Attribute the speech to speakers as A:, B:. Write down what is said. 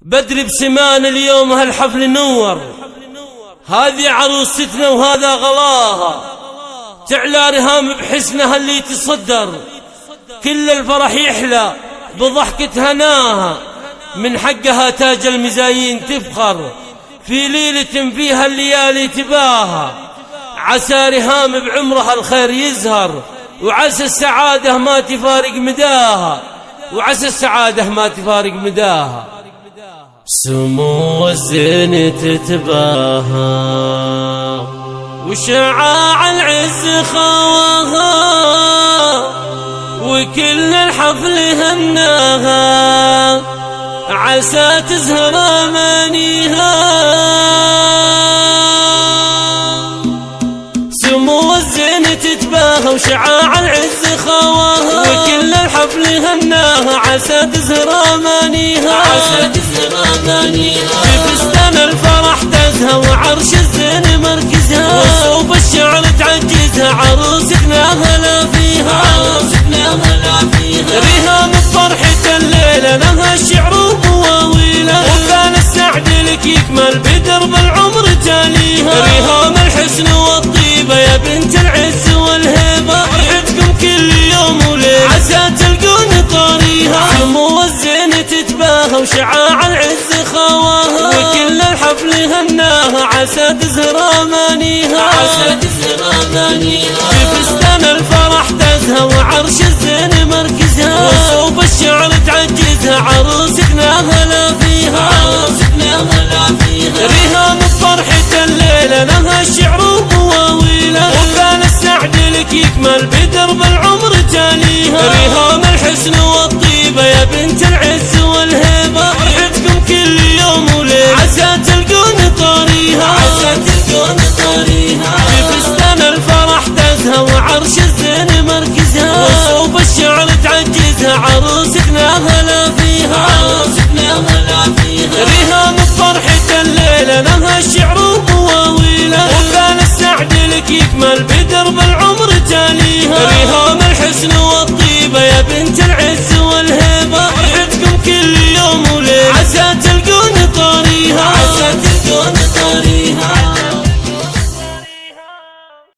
A: بدري بسمان اليوم هالحفل نور، هذه عروستنا وهذا غلاها، تعلى رهام بحسنها اللي تصدر، كل الفرح يحلى بضحكة هناها، من حقها تاج المزايين تفخر، في ليلة فيها الليالي تباها، عسى رهام بعمرها الخير يزهر، وعسى السعادة ما تفارق مداها، وعسى السعادة ما تفارق مداها. سمو الزين تتباهى وشعاع العز خواها، وكل الحفل هناها، عسى تزهر امانيها. سمو الزين تتباهى وشعاع العز خواها، وكل الحفل هناها، عسى تزهر امانيها، عسى تزهر امانيها. بفستان الفرح تزهى وعرش الزين مركزها، وصوب الشعر تعجزها، عروستنا هلا فيها، عروستنا هلا فيها. رهام بفرحة الليلة لها الشعر ومواويله، وكان السعد لك يكمل بدرب العمر تاليها. رهام الحسن والطيبة يا بنت العز والهيبة، فرحتكم كل يوم وليلة، عسى تلقون طاريها. سمو الزين تتباهى وشعاع العز خواها، وكل الحفل هناها، عسى تزهر امانيها، عسى تزهر امانيها. بفستان الفرح تزهى وعرش الزين مركزها، وصوب الشعر تعجزها، عروستنا هلا فيها، عروستنا هلا فيها. رهام بفرحة الليلة لها الشعر ومواويله، وكان السعد لك يكمل بدرب العمر تاليها. رهام الحسن والطيبة يا بنت العز والهيبة، فرحتكم كل يوم وليلة، عسى تلقون طاريها، عسى تلقون طاريها. بفستان الفرح تزهى وعرش الزين مركزها، وصوب الشعر تعجزها، عروستنا هلا